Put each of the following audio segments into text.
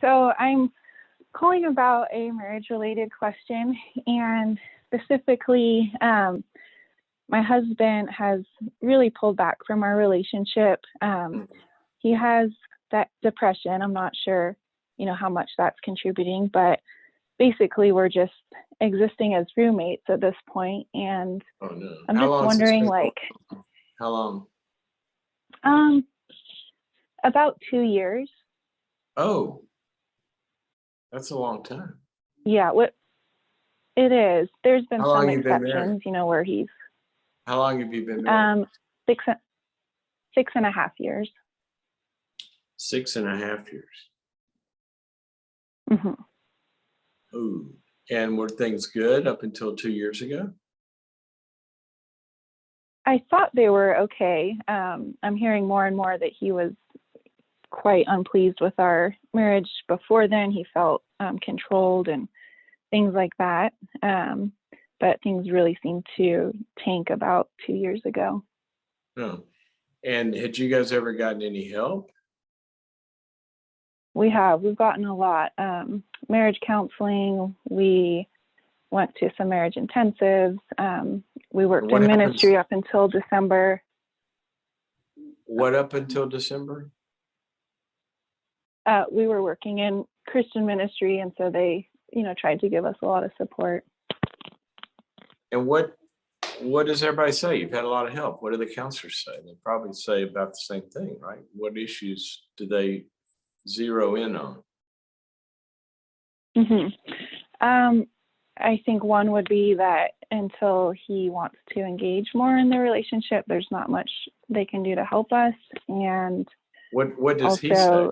So I'm calling about a marriage-related question, and specifically, my husband has really pulled back from our relationship. He has that depression. I'm not sure, how much that's contributing, but basically we're just existing as roommates at this point. And Oh no! I'm just wondering, how long? About 2 years. Oh, that's a long time. Yeah, it is. There's been How long some have you been married? exceptions, where he's How long have you been married? 6.5 years. 6.5 years. Mm-hmm. Ooh. And were things good up until 2 years ago? I thought they were okay. I'm hearing more and more that he was quite unpleased with our marriage before then. He felt controlled and things like that. But things really seemed to tank about 2 years ago. No. And had you guys ever gotten any help? We've gotten a lot. Marriage counseling. We went to some marriage intensives. We worked in ministry up until December. What up until December? We were working in Christian ministry, and so they, tried to give us a lot of support. And what does everybody say? You've had a lot of help. What do the counselors say? They probably say about the same thing, right? What issues do they zero in on? Mm-hmm. I think one would be that until he wants to engage more in the relationship, there's not much they can do to help us. And what does he say?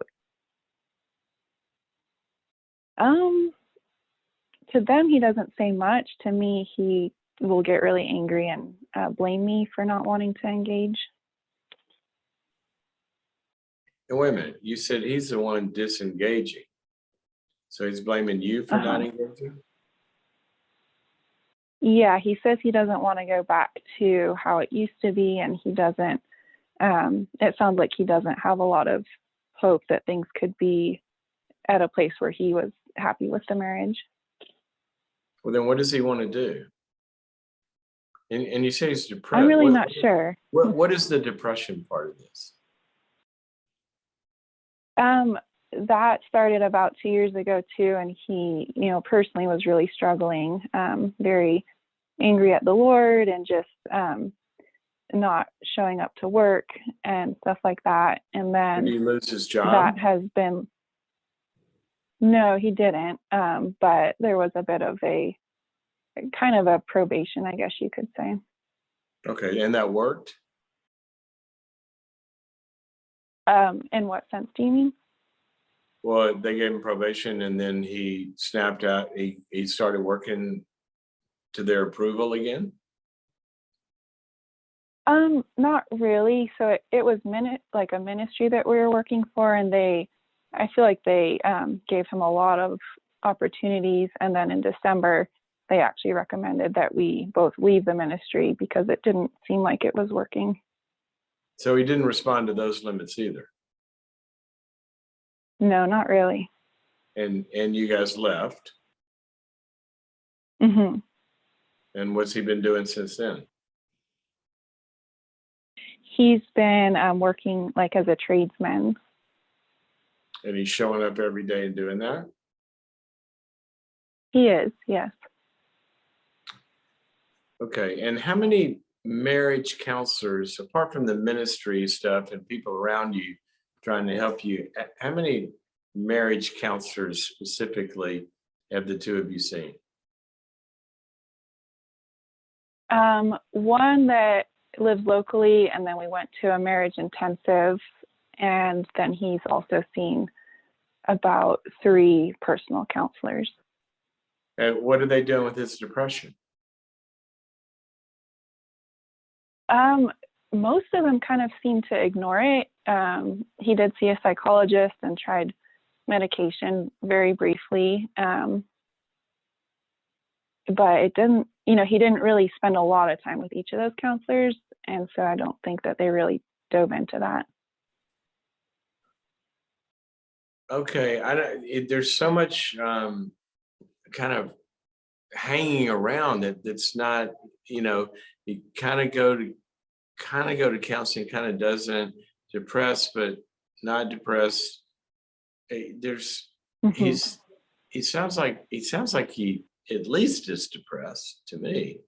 To them, he doesn't say much. To me, he will get really angry and blame me for not wanting to engage. And wait a minute, you said he's the one disengaging. So he's blaming you for not engaging? Yeah, he says he doesn't want to go back to how it used to be, and he doesn't, it sounds like he doesn't have a lot of hope that things could be at a place where he was happy with the marriage. Well, then what does he want to do? And you say he's depressed. I'm really not sure. What is the depression part of this? That started about 2 years ago too, and he, personally was really struggling, very angry at the Lord, and just not showing up to work and stuff like that. And then did he lose his job? That has been. No, he didn't. But there was a bit of a kind of a probation, I guess you could say. Okay, and that worked? In what sense do you mean? Well, they gave him probation, and then he snapped out. He started working to their approval again? Not really. So it was like a ministry that we were working for, and I feel like they gave him a lot of opportunities. And then in December, they actually recommended that we both leave the ministry because it didn't seem like it was working. So he didn't respond to those limits either? No, not really. And you guys left? Mm-hmm. And what's he been doing since then? He's been working like as a tradesman. And he's showing up every day and doing that? He is, yes. Okay, and how many marriage counselors, apart from the ministry stuff and people around you trying to help you, how many marriage counselors specifically have the two of you seen? One that lives locally, and then we went to a marriage intensive, and then he's also seen about 3 personal counselors. And what are they doing with his depression? Most of them kind of seem to ignore it. He did see a psychologist and tried medication very briefly. But it didn't, he didn't really spend a lot of time with each of those counselors. And so I don't think that they really dove into that. Okay, I don't, there's so much kind of hanging around that's not, you know, you kind of go to counseling, kind of doesn't, depressed but not depressed. There's Hmm. he's he sounds like he at least is depressed to me,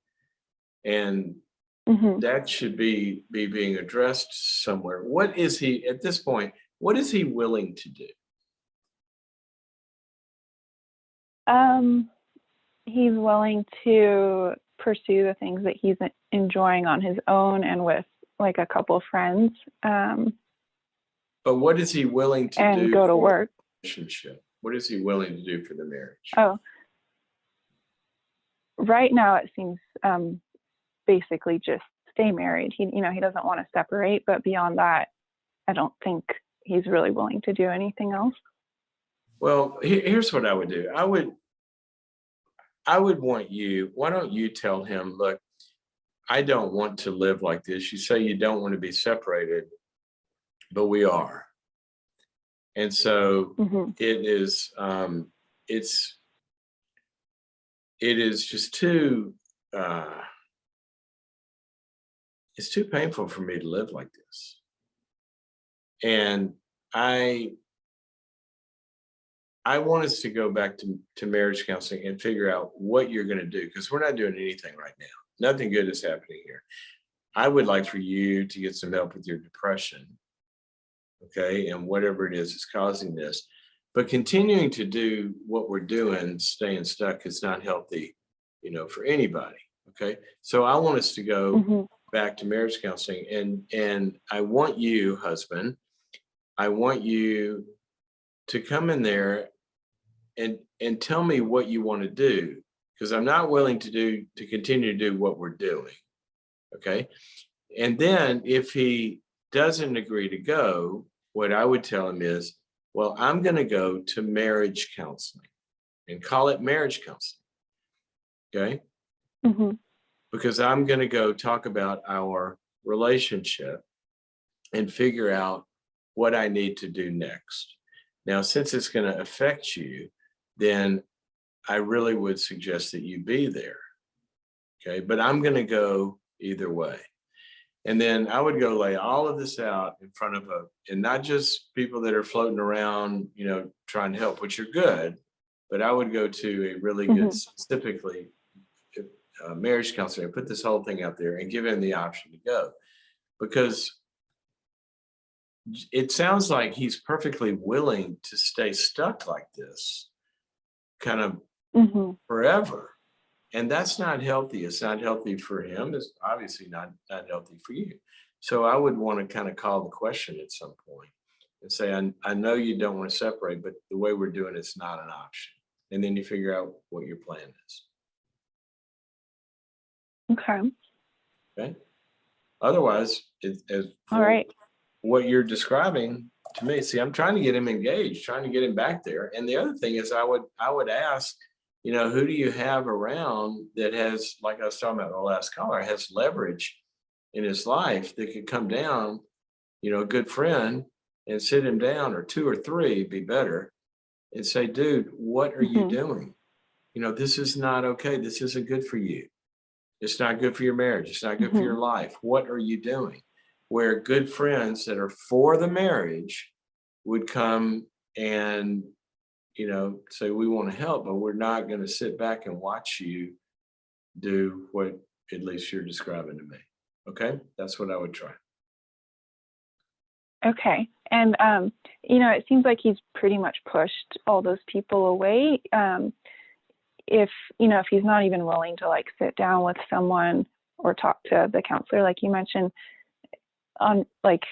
and Hmm. that should be being addressed somewhere. What is he at this point? What is he willing to do? Um, he's willing to pursue the things that he's enjoying on his own and with like a couple friends, But what is he willing to and do go to for the work. relationship? What is he willing to do for the marriage? Oh, right now it seems basically just stay married. He doesn't want to separate, but beyond that, I don't think he's really willing to do anything else. Well, here's what I would do. I would want you. Why don't you tell him, look, I don't want to live like this. You say you don't want to be separated, but we are. And so Hmm. it is it's it is just too uh it's too painful for me to live like this. And I I want us to go back to marriage counseling and figure out what you're going to do, because we're not doing anything right now. Nothing good is happening here. I would like for you to get some help with your depression, okay, and whatever it is causing this. But continuing to do what we're doing, staying stuck, is not healthy, for anybody. Okay, so I want us to go Hmm. back to marriage counseling, and I want you, husband, I want you to come in there and tell me what you want to do, because I'm not willing to continue to do what we're doing. Okay, and then if he doesn't agree to go, what I would tell him is, well, I'm going to go to marriage counseling and call it marriage counseling. Okay. Hmm. Because I'm going to go talk about our relationship and figure out what I need to do next. Now, since it's going to affect you, then I really would suggest that you be there. Okay. But I'm going to go either way. And then I would go lay all of this out in front of and not just people that are floating around, trying to help, which are good, but I would go to a really good, Hmm. specifically marriage counselor, and put this whole thing out there and give him the option to go, because it sounds like he's perfectly willing to stay stuck like this kind of Hmm. forever. And that's not healthy. It's not healthy for him. It's obviously not healthy for you. So I would want to kind of call the question at some point and say, I know you don't want to separate, but the way we're doing it's not an option. And then you figure out what your plan is. Okay. Okay. Otherwise, as All for right. what you're describing to me, see, I'm trying to get him engaged, trying to get him back there. And the other thing is, I would ask, who do you have around that has, like I was talking about the last caller, has leverage in his life that could come down, a good friend, and sit him down, or two or three, be better, and say, dude, what are you Hmm. doing? This is not okay. This isn't good for you. It's not good for your marriage. It's not good for Hmm. your life. What are you doing? Where good friends that are for the marriage would come and, say, we want to help, but we're not going to sit back and watch you do what at least you're describing to me. Okay. That's what I would try. Okay. And it seems like he's pretty much pushed all those people away. If he's not even willing to like sit down with someone or talk to the counselor, like you mentioned, on like,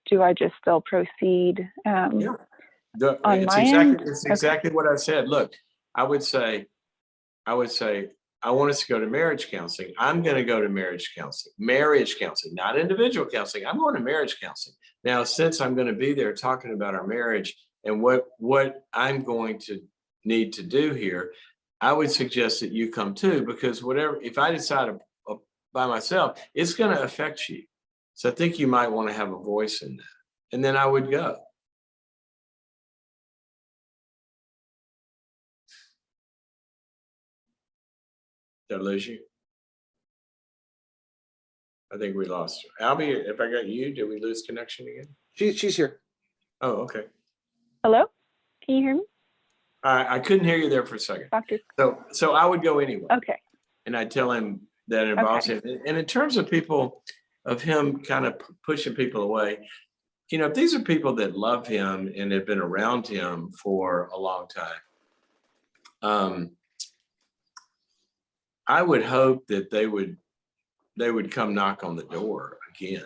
do I just still proceed Yeah. on It's my end? Okay. exactly what I said. Look, I would say, I would say, I want us to go to marriage counseling. I'm going to go to marriage counseling, not individual counseling. I'm going to marriage counseling. Now, since I'm going to be there talking about our marriage and what I'm going to need to do here, I would suggest that you come too, because whatever, if I decide by myself, it's going to affect you. So I think you might want to have a voice in that. And then I would go. Did I lose you? I think we lost her. Albie, if I got you, did we lose connection again? She's here. Oh, okay. Hello? Can you hear me? I couldn't hear you there for a second. Dr. So I would go anyway. Okay. And I tell him that involves him. And in terms of people, of him kind of pushing people away, you know, if these are people that love him and have been around him for a long time, I would hope that they would come knock on the door again.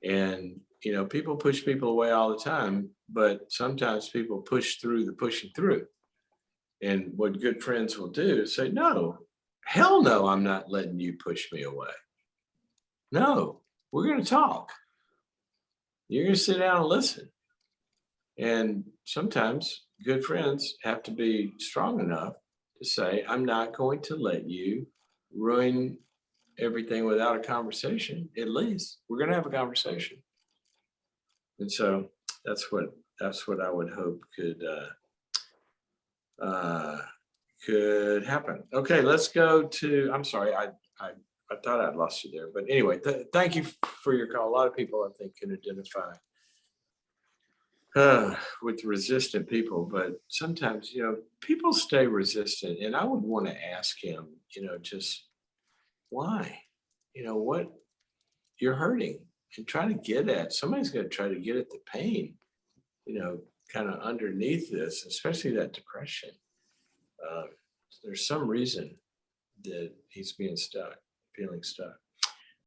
And, you know, people push people away all the time, but sometimes people push through the pushing through. And what good friends will do is say, no, hell no, I'm not letting you push me away. No, we're going to talk. You're going to sit down and listen. And sometimes good friends have to be strong enough to say, I'm not going to let you ruin everything without a conversation. At least we're going to have a conversation. And so that's what I would hope could happen. Okay, let's go to, I'm sorry, I thought I'd lost you there, but anyway, thank you for your call. A lot of people I think can identify with resistant people, but sometimes, you know, people stay resistant, and I would want to ask him, you know, just why, you know, what you're hurting, and try to get at, somebody's going to try to get at the pain, you know, kind of underneath this, especially that depression. There's some reason that he's being stuck, feeling stuck.